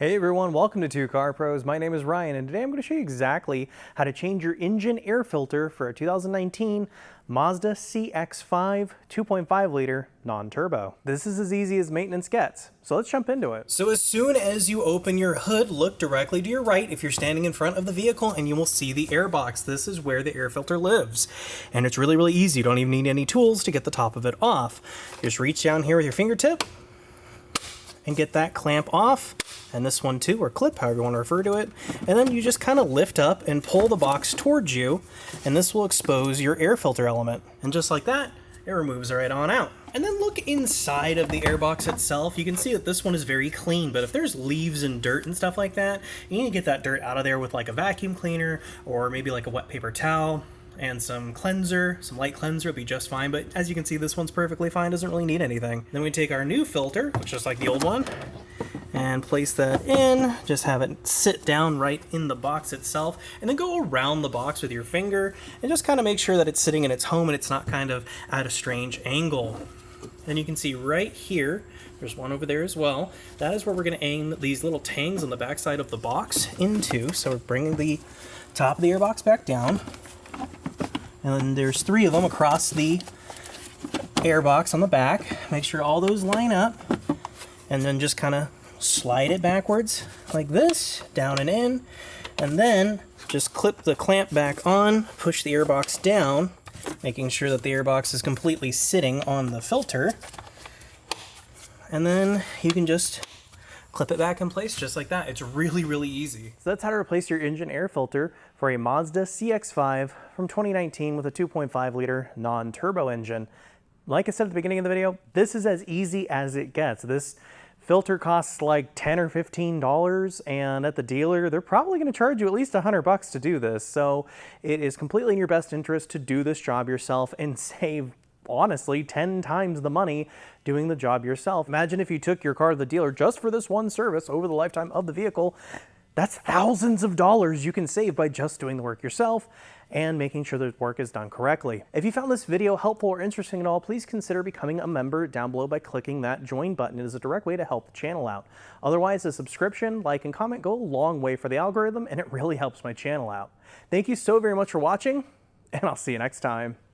Hey everyone, welcome to Two Car Pros. My name is Ryan and today I'm going to show you exactly how to change your engine air filter for a 2019 Mazda CX-5 2.5 liter non-turbo. This is as easy as maintenance gets, so let's jump into it. So as soon as you open your hood, look directly to your right if you're standing in front of the vehicle and you will see the airbox. This is where the air filter lives. And it's really easy. You don't even need any tools to get the top of it off. Just reach down here with your fingertip and get that clamp off, and this one too, or clip, however you want to refer to it, and then you just kind of lift up and pull the box towards you, and this will expose your air filter element. And just like that, it removes right on out. And then look inside of the airbox itself. You can see that this one is very clean, but if there's leaves and dirt and stuff like that, you need to get that dirt out of there with like a vacuum cleaner or maybe like a wet paper towel and some cleanser, some light cleanser would be just fine, but as you can see, this one's perfectly fine, doesn't really need anything. Then we take our new filter, which is just like the old one, and place that in, just have it sit down right in the box itself, and then go around the box with your finger, and just kind of make sure that it's sitting in its home and it's not kind of at a strange angle. And you can see right here, there's one over there as well, that is where we're going to aim these little tangs on the back side of the box into. So we're bringing the top of the airbox back down, and then there's 3 of them across the airbox on the back. Make sure all those line up, and then just kind of slide it backwards like this, down and in, and then just clip the clamp back on, push the airbox down, making sure that the airbox is completely sitting on the filter, and then you can just clip it back in place just like that. It's really easy. So that's how to replace your engine air filter for a Mazda CX-5 from 2019 with a 2.5 liter non-turbo engine. Like I said at the beginning of the video, this is as easy as it gets. This filter costs like $10 or $15, and at the dealer, they're probably going to charge you at least $100 to do this. So it is completely in your best interest to do this job yourself and save, honestly, 10 times the money doing the job yourself. Imagine if you took your car to the dealer just for this one service over the lifetime of the vehicle. That's thousands of dollars you can save by just doing the work yourself and making sure the work is done correctly. If you found this video helpful or interesting at all, please consider becoming a member down below by clicking that join button. It is a direct way to help the channel out. Otherwise, a subscription, like, and comment go a long way for the algorithm, and it really helps my channel out. Thank you so very much for watching, and I'll see you next time.